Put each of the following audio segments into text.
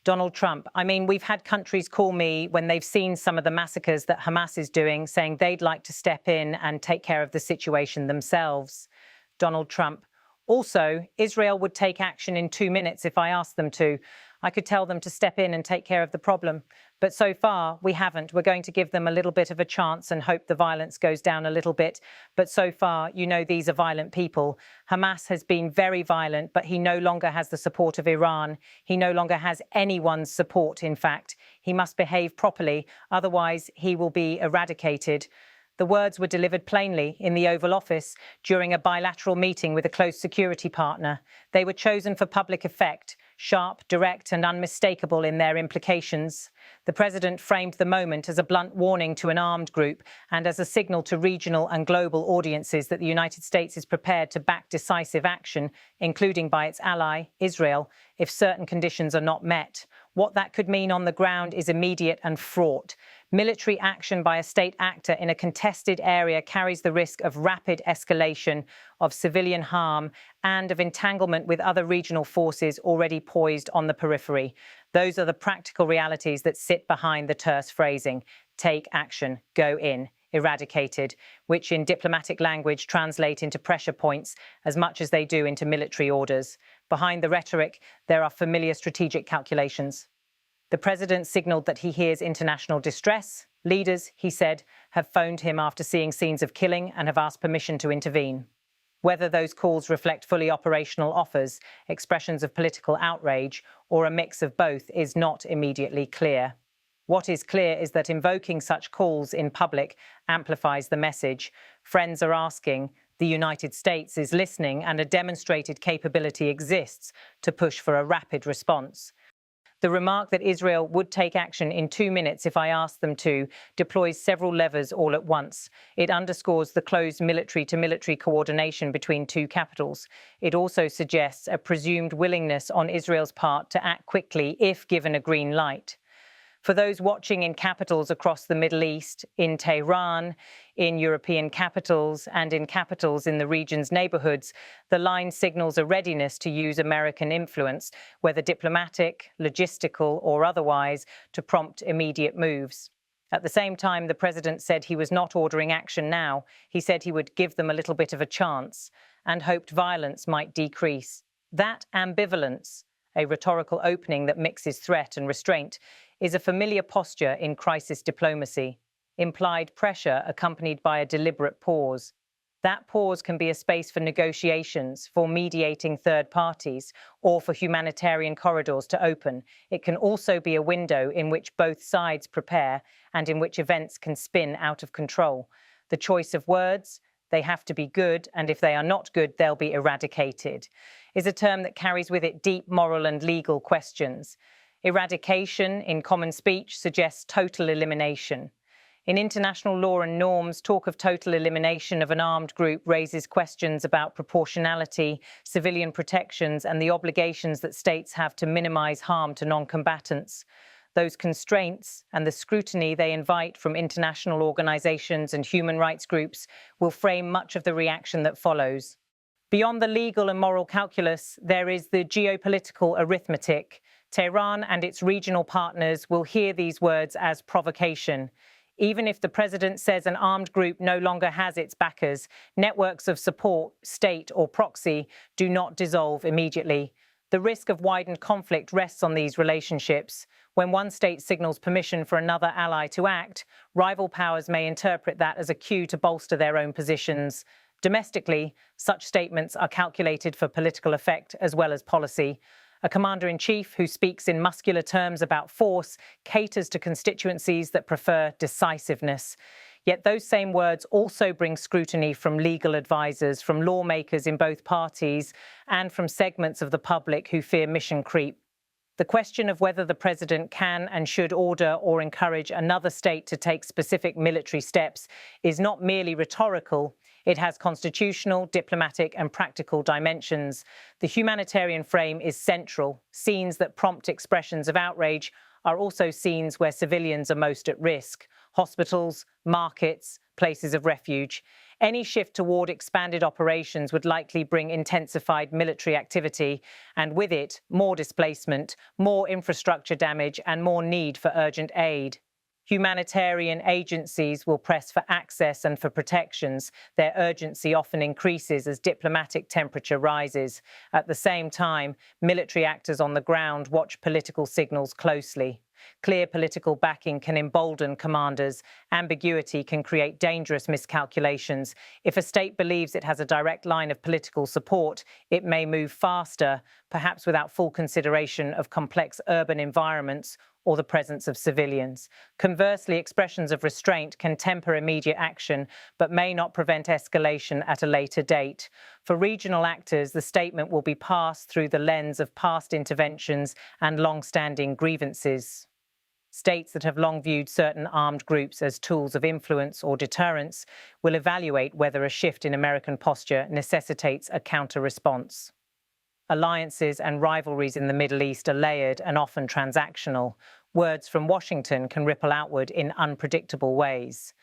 Donald Trump. I mean, we've had countries call me when they've seen some of the massacres that Hamas is doing, saying they'd like to step in and take care of the situation themselves. Donald Trump. Also, Israel would take action in 2 minutes if I asked them to. I could tell them to step in and take care of the problem. But so far, we haven't. We're going to give them a little bit of a chance and hope the violence goes down a little bit. But so far, you know, these are violent people. Hamas has been very violent, but he no longer has the support of Iran. He no longer has anyone's support, in fact. He must behave properly, otherwise he will be eradicated. The words were delivered plainly in the Oval Office during a bilateral meeting with a close security partner. They were chosen for public effect, sharp, direct and unmistakable in their implications. The president framed the moment as a blunt warning to an armed group and as a signal to regional and global audiences that the United States is prepared to back decisive action, including by its ally, Israel, if certain conditions are not met. What that could mean on the ground is immediate and fraught. Military action by a state actor in a contested area carries the risk of rapid escalation, of civilian harm, and of entanglement with other regional forces already poised on the periphery. Those are the practical realities that sit behind the terse phrasing, take action, go in, eradicated, which in diplomatic language translate into pressure points as much as they do into military orders. Behind the rhetoric, there are familiar strategic calculations. The president signalled that he hears international distress. Leaders, he said, have phoned him after seeing scenes of killing and have asked permission to intervene. Whether those calls reflect fully operational offers, expressions of political outrage, or a mix of both is not immediately clear. What is clear is that invoking such calls in public amplifies the message. Friends are asking, the United States is listening, and a demonstrated capability exists to push for a rapid response. The remark that Israel would take action in 2 minutes if I asked them to deploys several levers all at once. It underscores the close military-to-military coordination between two capitals. It also suggests a presumed willingness on Israel's part to act quickly if given a green light. For those watching in capitals across the Middle East, in Tehran, in European capitals, and in capitals in the region's neighborhoods, the line signals a readiness to use American influence, whether diplomatic, logistical, or otherwise, to prompt immediate moves. At the same time, the president said he was not ordering action now. He said he would give them a little bit of a chance and hoped violence might decrease. That ambivalence, a rhetorical opening that mixes threat and restraint, is a familiar posture in crisis diplomacy, implied pressure accompanied by a deliberate pause. That pause can be a space for negotiations, for mediating third parties, or for humanitarian corridors to open. It can also be a window in which both sides prepare and in which events can spin out of control. The choice of words, they have to be good, and if they are not good, they'll be eradicated, is a term that carries with it deep moral and legal questions. Eradication, in common speech, suggests total elimination. In international law and norms, talk of total elimination of an armed group raises questions about proportionality, civilian protections, and the obligations that states have to minimize harm to non-combatants. Those constraints and the scrutiny they invite from international organizations and human rights groups will frame much of the reaction that follows. Beyond the legal and moral calculus, there is the geopolitical arithmetic. Tehran and its regional partners will hear these words as provocation. Even if the president says an armed group no longer has its backers, networks of support, state or proxy, do not dissolve immediately. The risk of widened conflict rests on these relationships. When one state signals permission for another ally to act, rival powers may interpret that as a cue to bolster their own positions. Domestically, such statements are calculated for political effect as well as policy. A commander-in-chief who speaks in muscular terms about force caters to constituencies that prefer decisiveness. Yet those same words also bring scrutiny from legal advisors, from lawmakers in both parties, and from segments of the public who fear mission creep. The question of whether the president can and should order or encourage another state to take specific military steps is not merely rhetorical. It has constitutional, diplomatic, and practical dimensions. The humanitarian frame is central. Scenes that prompt expressions of outrage are also scenes where civilians are most at risk. hospitals, markets, places of refuge. Any shift toward expanded operations would likely bring intensified military activity, and with it, more displacement, more infrastructure damage, and more need for urgent aid. Humanitarian agencies will press for access and for protections. Their urgency often increases as diplomatic temperature rises. At the same time, military actors on the ground watch political signals closely. Clear political backing can embolden commanders. Ambiguity can create dangerous miscalculations. If a state believes it has a direct line of political support, it may move faster, perhaps without full consideration of complex urban environments or the presence of civilians. Conversely, expressions of restraint can temper immediate action, but may not prevent escalation at a later date. For regional actors, the statement will be passed through the lens of past interventions and long-standing grievances. States that have long viewed certain armed groups as tools of influence or deterrence will evaluate whether a shift in American posture necessitates a counter-response. Alliances and rivalries in the Middle East are layered and often transactional. Words from Washington can ripple outward in unpredictable ways.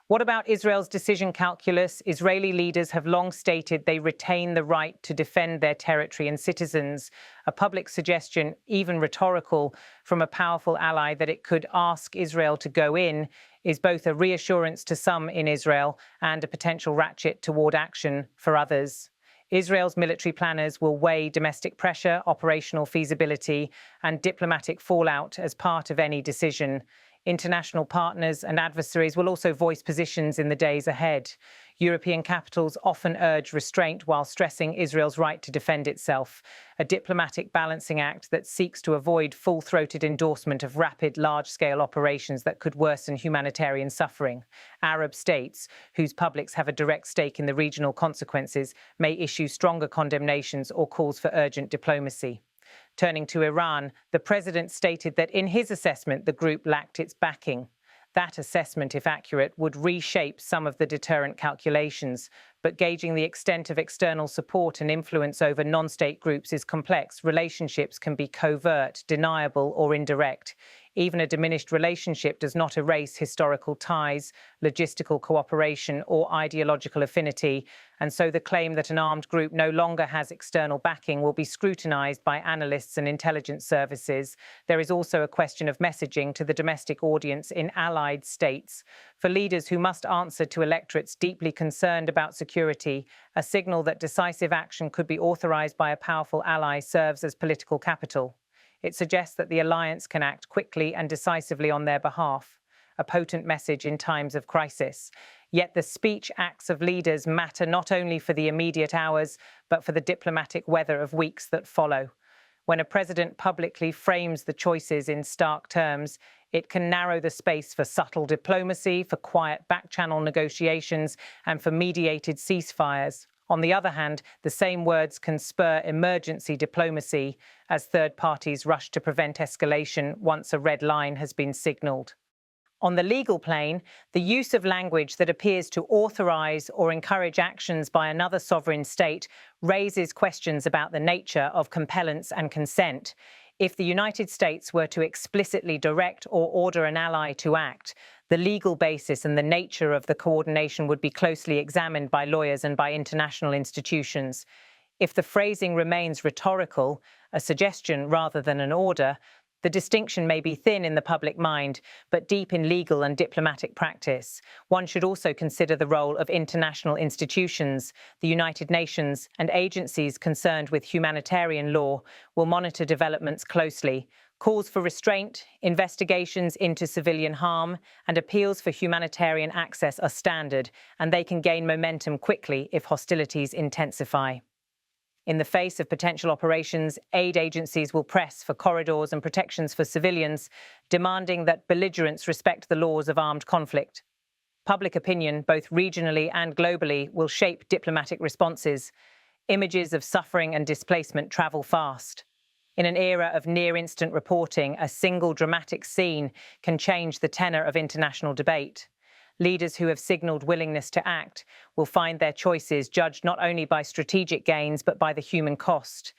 What about Israel's decision calculus? Israeli leaders have long stated they retain the right to defend their territory and citizens. A public suggestion, even rhetorical, from a powerful ally that it could ask Israel to go in is both a reassurance to some in Israel and a potential ratchet toward action for others. Israel's military planners will weigh domestic pressure, operational feasibility, and diplomatic fallout as part of any decision. International partners and adversaries will also voice positions in the days ahead. European capitals often urge restraint while stressing Israel's right to defend itself, a diplomatic balancing act that seeks to avoid full-throated endorsement of rapid, large-scale operations that could worsen humanitarian suffering. Arab states, whose publics have a direct stake in the regional consequences, may issue stronger condemnations or calls for urgent diplomacy. Turning to Iran, the president stated that in his assessment, the group lacked its backing. That assessment, if accurate, would reshape some of the deterrent calculations, but gauging the extent of external support and influence over non-state groups is complex. Relationships can be covert, deniable, or indirect. Even a diminished relationship does not erase historical ties, logistical cooperation, or ideological affinity, and so the claim that an armed group no longer has external backing will be scrutinized by analysts and intelligence services. There is also a question of messaging to the domestic audience in allied states. For leaders who must answer to electorates deeply concerned about security, a signal that decisive action could be authorized by a powerful ally serves as political capital. It suggests that the alliance can act quickly and decisively on their behalf, a potent message in times of crisis. Yet the speech acts of leaders matter not only for the immediate hours, but for the diplomatic weather of weeks that follow. When a president publicly frames the choices in stark terms, it can narrow the space for subtle diplomacy, for quiet back-channel negotiations, and for mediated ceasefires. On the other hand, the same words can spur emergency diplomacy as third parties rush to prevent escalation once a red line has been signaled. On the legal plane, the use of language that appears to authorize or encourage actions by another sovereign state raises questions about the nature of compellence and consent. If the United States were to explicitly direct or order an ally to act, the legal basis and the nature of the coordination would be closely examined by lawyers and by international institutions. If the phrasing remains rhetorical, a suggestion rather than an order, the distinction may be thin in the public mind, but deep in legal and diplomatic practice. One should also consider the role of international institutions. The United Nations and agencies concerned with humanitarian law will monitor developments closely. Calls for restraint, investigations into civilian harm, and appeals for humanitarian access are standard, and they can gain momentum quickly if hostilities intensify. In the face of potential operations, aid agencies will press for corridors and protections for civilians, demanding that belligerents respect the laws of armed conflict. Public opinion, both regionally and globally, will shape diplomatic responses. Images of suffering and displacement travel fast. In an era of near-instant reporting, a single dramatic scene can change the tenor of international debate. Leaders who have signaled willingness to act will find their choices judged not only by strategic gains but by the human cost.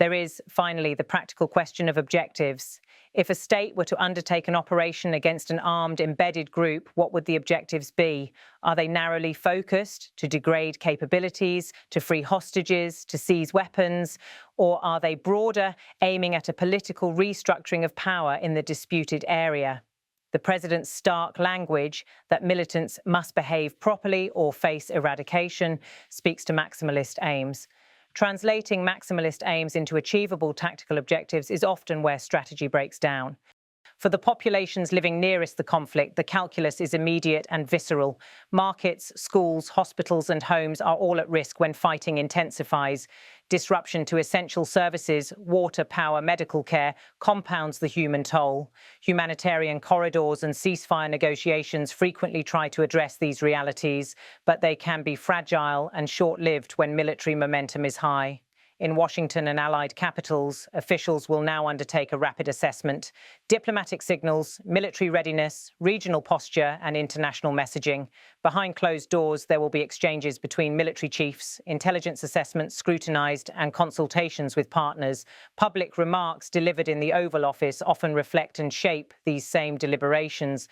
There is, finally, the practical question of objectives. If a state were to undertake an operation against an armed, embedded group, what would the objectives be? Are they narrowly focused to degrade capabilities, to free hostages, to seize weapons? Or are they broader, aiming at a political restructuring of power in the disputed area? The president's stark language that militants must behave properly or face eradication speaks to maximalist aims. Translating maximalist aims into achievable tactical objectives is often where strategy breaks down. For the populations living nearest the conflict, the calculus is immediate and visceral. Markets, schools, hospitals, and homes are all at risk when fighting intensifies. Disruption to essential services, water, power, medical care compounds the human toll. Humanitarian corridors and ceasefire negotiations frequently try to address these realities, but they can be fragile and short-lived when military momentum is high. In Washington and allied capitals, officials will now undertake a rapid assessment. Diplomatic signals, military readiness, regional posture, and international messaging. Behind closed doors, there will be exchanges between military chiefs, intelligence assessments scrutinized, and consultations with partners. Public remarks delivered in the Oval Office often reflect and shape these same deliberations.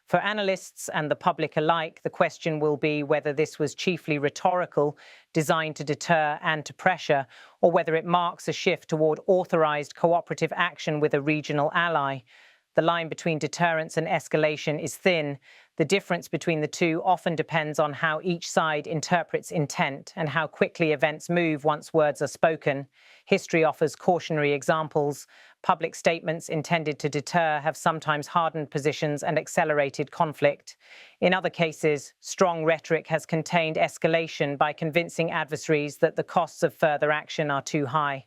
For analysts and the public alike, the question will be whether this was chiefly rhetorical, designed to deter and to pressure, or whether it marks a shift toward authorized cooperative action with a regional ally. The line between deterrence and escalation is thin. The difference between the two often depends on how each side interprets intent and how quickly events move once words are spoken. History offers cautionary examples. Public statements intended to deter have sometimes hardened positions and accelerated conflict. In other cases, strong rhetoric has contained escalation by convincing adversaries that the costs of further action are too high.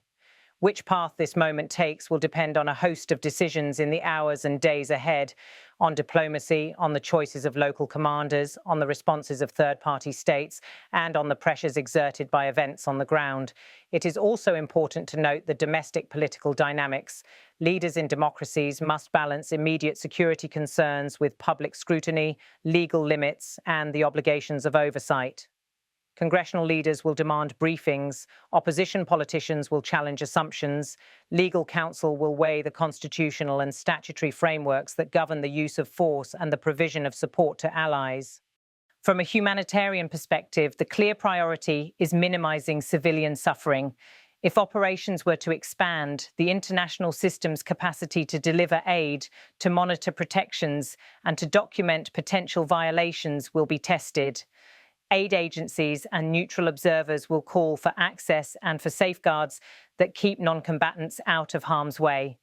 Which path this moment takes will depend on a host of decisions in the hours and days ahead, on diplomacy, on the choices of local commanders, on the responses of third-party states, and on the pressures exerted by events on the ground. It is also important to note the domestic political dynamics. Leaders in democracies must balance immediate security concerns with public scrutiny, legal limits, and the obligations of oversight. Congressional leaders will demand briefings, opposition politicians will challenge assumptions, legal counsel will weigh the constitutional and statutory frameworks that govern the use of force and the provision of support to allies. From a humanitarian perspective, the clear priority is minimizing civilian suffering. If operations were to expand, the international system's capacity to deliver aid, to monitor protections, and to document potential violations will be tested. Aid agencies and neutral observers will call for access and for safeguards that keep non-combatants out of harm's way.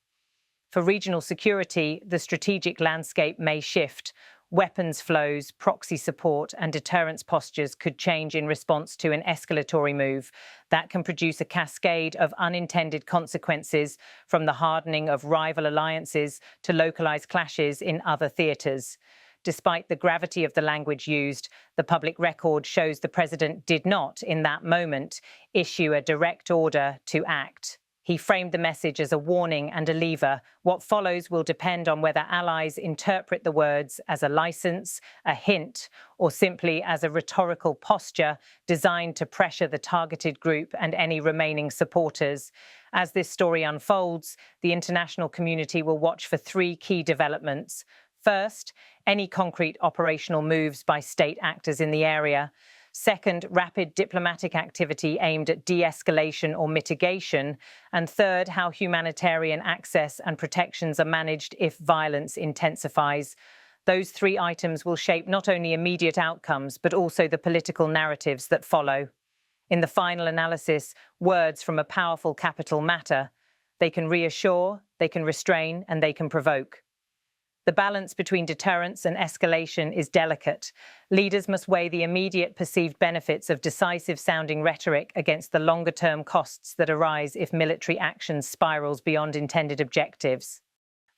For regional security, the strategic landscape may shift. Weapons flows, proxy support, and deterrence postures could change in response to an escalatory move that can produce a cascade of unintended consequences, from the hardening of rival alliances to localized clashes in other theaters. Despite the gravity of the language used, the public record shows the president did not, in that moment, issue a direct order to act. He framed the message as a warning and a lever. What follows will depend on whether allies interpret the words as a license, a hint, or simply as a rhetorical posture designed to pressure the targeted group and any remaining supporters. As this story unfolds, the international community will watch for three key developments. First, any concrete operational moves by state actors in the area. Second, rapid diplomatic activity aimed at de-escalation or mitigation. And third, how humanitarian access and protections are managed if violence intensifies. Those three items will shape not only immediate outcomes, but also the political narratives that follow. In the final analysis, words from a powerful capital matter. They can reassure, they can restrain, and they can provoke. The balance between deterrence and escalation is delicate. Leaders must weigh the immediate perceived benefits of decisive-sounding rhetoric against the longer-term costs that arise if military action spirals beyond intended objectives.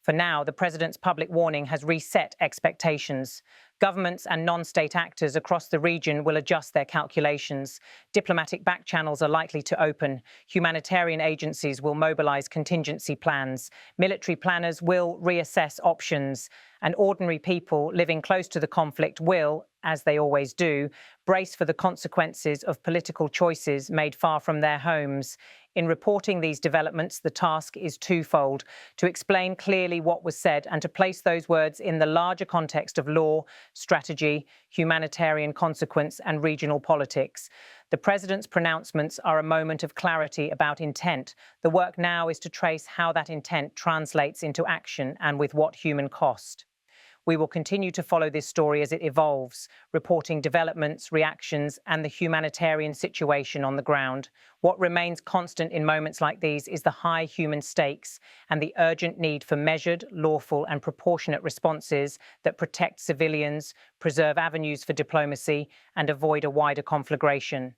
For now, the president's public warning has reset expectations. Governments and non-state actors across the region will adjust their calculations. Diplomatic back channels are likely to open. Humanitarian agencies will mobilize contingency plans. Military planners will reassess options. And ordinary people living close to the conflict will, as they always do, brace for the consequences of political choices made far from their homes. In reporting these developments, the task is twofold: to explain clearly what was said and to place those words in the larger context of law, strategy, humanitarian consequence, and regional politics. The President's pronouncements are a moment of clarity about intent. The work now is to trace how that intent translates into action and with what human cost. We will continue to follow this story as it evolves, reporting developments, reactions, and the humanitarian situation on the ground. What remains constant in moments like these is the high human stakes and the urgent need for measured, lawful, and proportionate responses that protect civilians, preserve avenues for diplomacy, and avoid a wider conflagration.